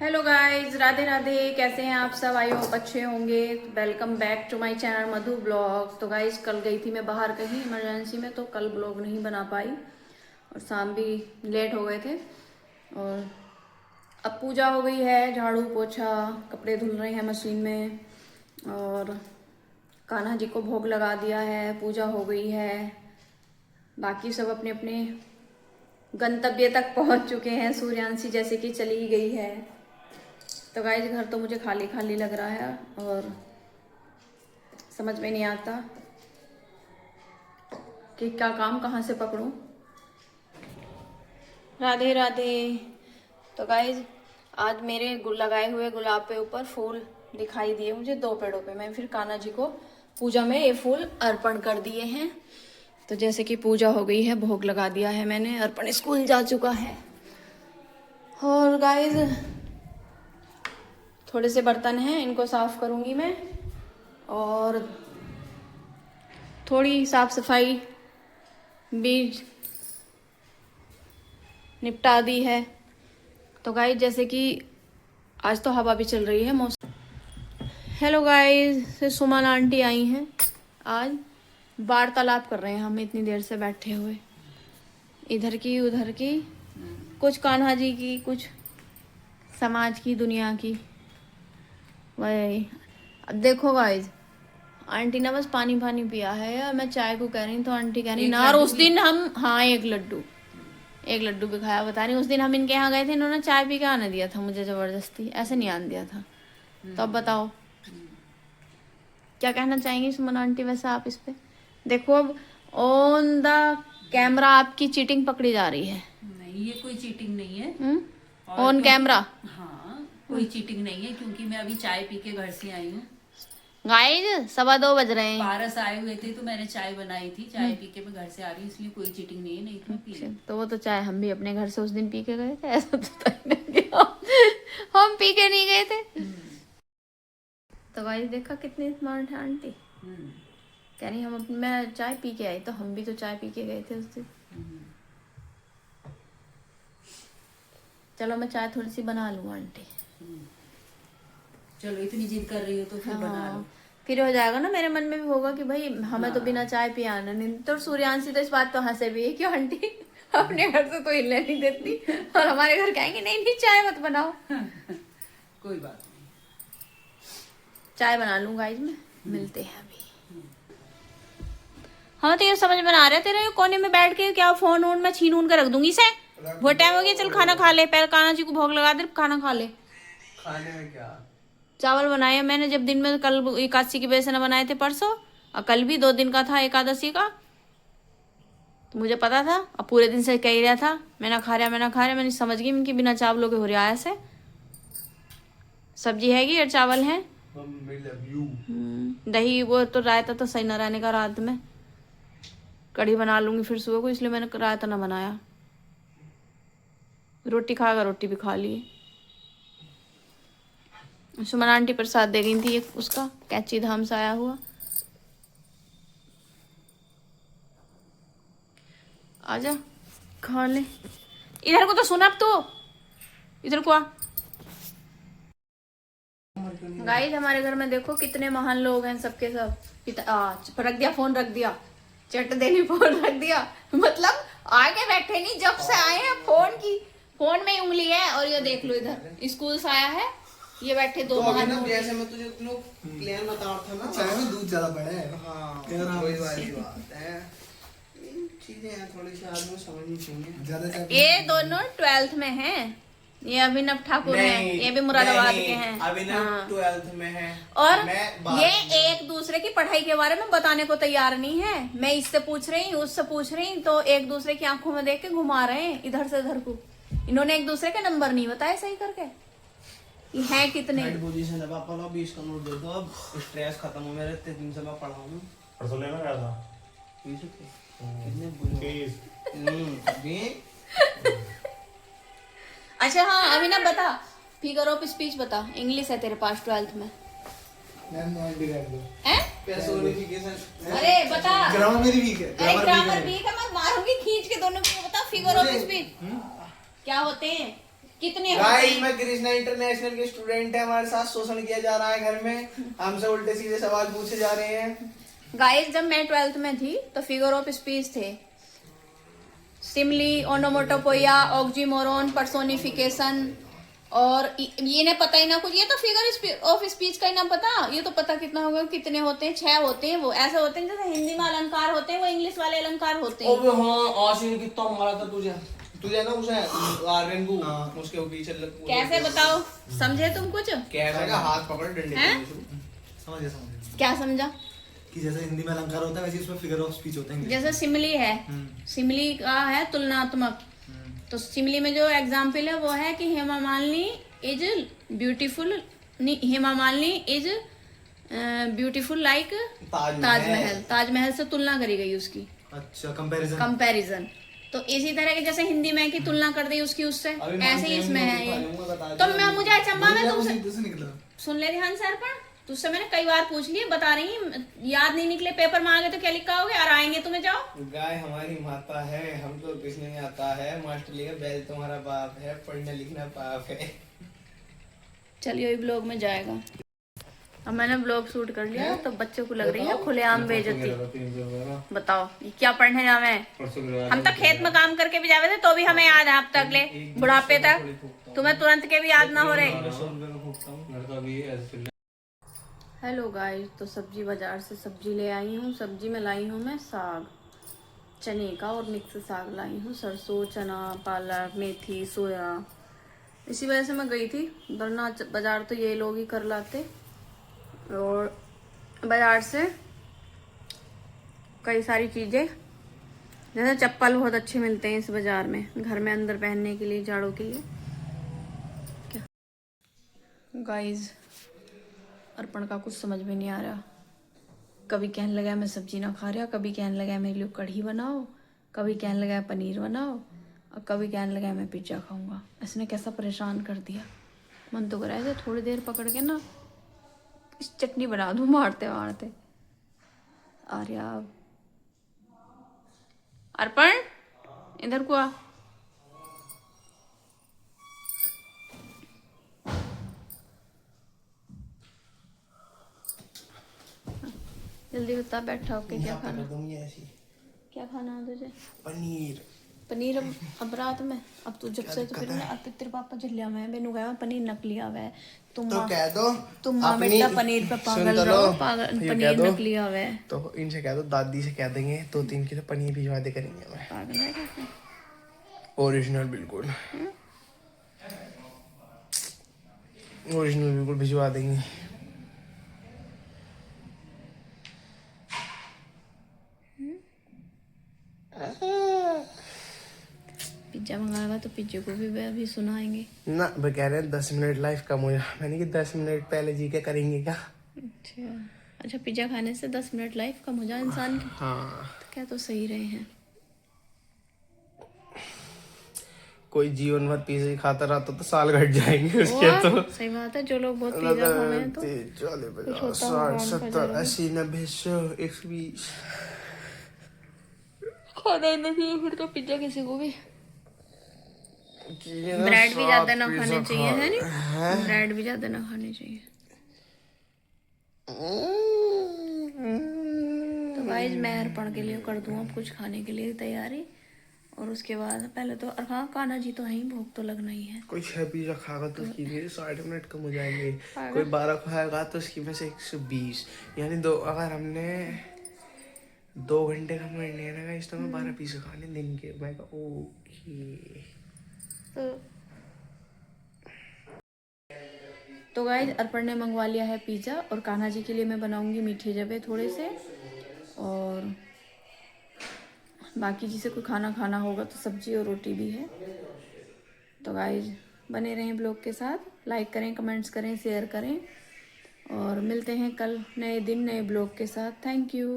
Hello guys, Radhe Radhe. कैसे हैं आप सब? आई होप अच्छे होंगे। Welcome back to my channel Madhu blog. तो गाइस, कल गई थी मैं बाहर कहीं इमरजेंसी में, तो कल ब्लॉग नहीं बना पाई और शाम भी लेट हो गए थे। और अब पूजा हो गई है, झाड़ू पोछा, कपड़े धुल रहे हैं मशीन में और कान्हा जी को भोग लगा दिया है, पूजा हो गई है। बाकी सब अपने अपने गंतव्य तक पहुंच चुके हैं। सूर्यांशी जैसे कि चली गई है। तो गाइस, घर तो मुझे खाली खाली लग रहा है और समझ में नहीं आता कि क्या काम कहाँ से पकड़ूं। राधे राधे। तो गाइस, आज मेरे लगाए हुए गुलाब पे ऊपर फूल दिखाई दिए मुझे 2 पेड़ों पे। मैं फिर कान्हा जी को पूजा में ये फूल अर्पण कर दिए हैं। तो जैसे कि पूजा हो गई है, भोग लगा दिया है मैंने, अर्पण स्कूल जा चुका है। और गाइस, थोड़े से बर्तन हैं, इनको साफ करूंगी मैं और थोड़ी साफ सफाई भी निपटा दी है। तो गाइस, जैसे कि आज तो हवा भी चल रही है, मौसम। हेलो गाइस, से सुमन आंटी आई हैं। आज वार्तालाप कर रहे हैं हम इतनी देर से बैठे हुए, इधर की उधर की, कुछ कान्हा जी की, कुछ समाज की, दुनिया की। वही अब देखो गाइस, आंटी ने बस पानी पानी पिया है और मैं चाय को कह रही, तो आंटी कह रही ना। और उस दिन हम, हाँ, एक लड्डू भी खाया। बता रही, उस दिन हम इनके यहाँ गए थे, इन्होंने चाय पी के आने दिया था मुझे जबरदस्ती, ऐसे नहीं आने दिया था। तो अब बताओ क्या कहना चाहेंगी सुमन आंटी वैसे आप इस पे? देखो, अब ऑन द कैमरा आपकी चीटिंग पकड़ी जा रही है। नहीं, ये कोई चीटिंग नहीं है। On camera? हाँ, कोई चीटिंग नहीं है, क्योंकि मैं अभी चाय पी के घर से आई हूँ। गाइस, 2:15 बज रहे हैं। पारस आए हुए थे तो मैंने चाय बनाई थी, चाय पी के मैं घर से आ रही हूँ, इसलिए कोई चीटिंग नहीं है। नहीं तो मैं पी लेती। तो वो तो चाय हम भी अपने घर से उस दिन पी के गए थे, ऐसा तो नहीं हम पी के नहीं गए थे। तो गाइस, देखा कितनी स्मार्ट है आंटी। कह रही मैं चाय पी के आई, तो हम भी तो चाय पी के गए थे उस दिन। चलो, मैं चाय थोड़ी सी बना लूँ आंटी। चलो, इतनी जिद कर रही हो तो फिर बना लो। फिर हो जाएगा ना, मेरे मन में भी होगा कि भाई हमें तो बिना चाय पिए आना नहीं। तो सूर्यांशी तो इस बात तो हंसे भी है, क्यों आंटी अपने घर से तो हिलने नहीं देती और हमारे घर कहेंगे नहीं नहीं चाय मत बनाओ। कोई बात नहीं, चाय बना लूँ गाइस मैं। मिलते हैं अभी। हाँ, तो ये समझ में आ रहा है तेरे कोने में बैठ के क्या फोन वोन मैं छीन के रख दूंगी इसे। वो टाइम हो गया, चल खाना खा ले। पहले कान्हा जी को भोग लगा दे, खाना खा ले। खाने में क्या? चावल बनाए मैंने, जब दिन में कल एकादशी की वजह से न बनाए थे परसों, और कल भी 2 दिन का था एकादशी का, तो मुझे पता था। अब पूरे दिन से कह ही रहा था मैं ना खा रहा, मैं ना खा रहा। मैंने समझ गई इनकी बिना चावलों के हो रहा है ऐसे। सब्जी हैगी और चावल है। दही वो तो रायता तो सही न रहने का रात में। कढ़ी बना लूंगी फिर सुबह को, इसलिए मैंने रायता ना बनाया। रोटी खाकर रोटी भी खा ली। सुमन आंटी प्रसाद दे गई थी एक, उसका कैची धाम से आया हुआ। आजा खा ले। इधर को तो सुन, अब तो इधर को आ। गाइस, हमारे घर में देखो कितने महान लोग हैं, सबके सब। रख दिया फोन, रख दिया चट देनी, फोन रख दिया। मतलब आगे बैठे नहीं, जब से आए हैं फोन में ही उंगली है। और ये देख लो, इधर स्कूल से आया है, ये बैठे 2 महान लोग। जैसे मैं तुझे प्लान बता रहा था ना, चाय में दूध ज्यादा पड़ा है। हाँ, वही वाली बात है। चीजें हैं थोड़ी सी आदमी समझनी चाहिए। ये दोनों 12th में हैं। ये अभिनव ठाकुर हैं, ये भी मुरादाबाद के हैं। अभिनव 12th में है। और ये एक दूसरे की पढ़ाई के बारे में बताने को तैयार नहीं है। मैं इससे पूछ रही हूँ, उससे पूछ रही हूँ, तो एक दूसरे की आंखों में देख के घुमा रहे हैं इधर से उधर को। इन्होंने एक दूसरे के नंबर नहीं बताए सही करके। ये है कितने पोजीशन है पापा लो, 20 का नोट दे दो, अब स्ट्रेस खत्म हो मेरे। इतने दिन से मैं पढ़ा हूँ। परसों लेना गया था। कितने बोले? अच्छा हाँ, अभी ना बता, फिगर ऑफ स्पीच बता। इंग्लिश है तेरे पास 12th में? अरे बता। ग्रामर मेरी वीक है। ग्रामर वीक है, मैं मारूंगी खींच के दोनों को। बता फिगर ऑफ स्पीच क्या होते हैं। कितने गाइस मैं कृष्णा इंटरनेशनल के स्टूडेंट है, हमारे साथ शोषण किया जा रहा है घर में, हमसे उल्टे सीधे सवाल पूछे जा रहे हैं। गाइस जब मैं 12th में थी तो फिगर ऑफ स्पीच थे, सिमली, ओनोमोटोपोइया, ऑक्सीमोरोन, पर्सोनिफिकेशन, और ये ने पता ही ना कुछ। ये तो फिगर ऑफ स्पीच का ही ना पता, ये तो पता कितना होगा, कितने होते हैं, 6 होते हैं। वो ऐसे होते हैं जैसे हिंदी में अलंकार होते हैं, वो इंग्लिश वाले अलंकार होते हैं। अबे हाँ, आशिन कितना मारा था तुझे ना उसे रेनबू उसके पीछे कैसे बताओ, समझे तुम कुछ? कैसे का हाथ पकड़ डंडे हैं? समझ क्या समझा? कि जैसे हिंदी में अलंकार होता है वैसे इसमें फिगर ऑफ स्पीच होता है। जैसे सिमली है, सिमली का है तुलनात्मक, तो सिमली में जो एग्जाम्पल है वो है कि Hema Malini is beautiful, Hema Malini is beautiful like Taj Mahal. Taj Mahal से तुलना करी गई उसकी। अच्छा, कंपैरिजन। तो इसी तरह के जैसे हिंदी में की तुलना कर दी उसकी उससे, ऐसे ही इसमें है ये। तो मैं मुझे अचंभा में तुमसे निकला सुन ले ध्यान सर पर, तुझसे मैंने कई बार पूछ लिया, बता रही, याद नहीं निकले, पेपर में आ गए तो क्या लिखा होगे, और आएंगे तुम्हें जाओ। गाय हमारी माता है, हमको कुछ नहीं आता है, मास्टर लिखा बैल तुम्हारा बाप है, पढ़ना लिखना पाप है। चलिए ब्लॉग में जाएगा। अब मैंने ब्लॉग शूट कर लिया तो बच्चों को लग रही है खुलेआम बेइज्जती। बताओ ये क्या पढ़ने जावे? हम तो खेत में काम करके भी जावे थे तो भी हमें याद है अब तक ले, बुढ़ापे तक। तुम्हें तुरंत के भी याद ना हो रहे। हेलो गाइस, तो सब्जी बाजार से सब्जी ले आई हूँ। सब्जी में लाई हूँ मैं साग, चने का और मिक्स साग लाई हूँ, सरसों, चना, पालक, मेथी, सोया। इसी वजह से मैं गई थी, वरना बाजार तो ये लोग ही कर लाते। और बाजार से कई सारी चीज़ें, जैसे चप्पल बहुत अच्छे मिलते हैं इस बाजार में, घर में अंदर पहनने के लिए, जाड़ों के लिए। क्या गाइस, अर्पण का कुछ समझ में नहीं आ रहा। कभी कहने लगा मैं सब्जी ना खा रहा, कभी कहने लगा मेरे लिए कढ़ी बनाओ, कभी कहने लगा पनीर बनाओ, और कभी कहने लगा मैं पिज्ज़ा खाऊंगा। इसने कैसा परेशान कर दिया। मन तो कर रहा है थोड़ी देर पकड़ के ना इस चटनी बना दूं मारते मारते। आर्या, अर्पण इधर को आ। जल्दी बता, बैठा होके क्या खाना? क्या खाना है तुझे? पनीर। पनीर अब रात में? अब तू जब से तो फिर अब तेरे पापा झल्लिया में मैंने कहा पनीर नकली आवा है। तुम तो कह दो तुम माँ बेटा पनीर पे पागल रहो, पनीर नकली आवा है। तो इनसे कह दो, दादी से कह देंगे 2-3 किलो पनीर भिजवा दे करेंगे। मैं पागल है क्या? ओरिजिनल बिल्कुल ओरिजिनल बिल्कुल भिजवा देंगे। पिज्जा मंगाएगा तो पिज्जे को भी अभी सुनाएंगे ना। वो कह रहे हैं 10 मिनट लाइफ कम हो जा। मैंने कि 10 मिनट पहले जी के करेंगे क्या? अच्छा, पिज्जा खाने से 10 मिनट लाइफ कम हो जाए इंसान की? हाँ, तो क्या तो सही रहे हैं। कोई जीवन भर पिज्जा खाता रहा तो साल घट जाएंगे उसके। तो सही बात है, जो लोग बहुत पिज्जा खा रहे हैं तो 40, 50, 60, 70, 80, 90, 100, 120 खाना ही नहीं। फिर तो पिज्जा किसी को भी, ब्रेड भी ज्यादा ना खाने चाहिए, है नहीं? ब्रेड भी ज्यादा ना खाने चाहिए। तो गाइस मैं अर्पण के लिए कर दूँ अब कुछ खाने के लिए तैयारी, और उसके बाद पहले तो हाँ कान्हा जी तो है ही, भूख तो लगना ही है। कोई 6 पिज्जा खाएगा तो उसकी 60 मिनट कम हो जाएंगे। कोई 12 खाएगा तो उसकी में से 120, यानी अगर हमने 2 घंटे का महीने ना इस समय 12 पिज्जा खाने दिन के। मैं ओके। तो गाइस अर्पण ने मंगवा लिया है पिज़्ज़ा, और कान्हा जी के लिए मैं बनाऊंगी मीठे जबे थोड़े से, और बाकी जिसे कोई खाना होगा तो सब्जी और रोटी भी है। तो गाइस बने रहें ब्लॉग के साथ, लाइक करें, कमेंट्स करें, शेयर करें, और मिलते हैं कल नए दिन नए ब्लॉग के साथ। Thank you.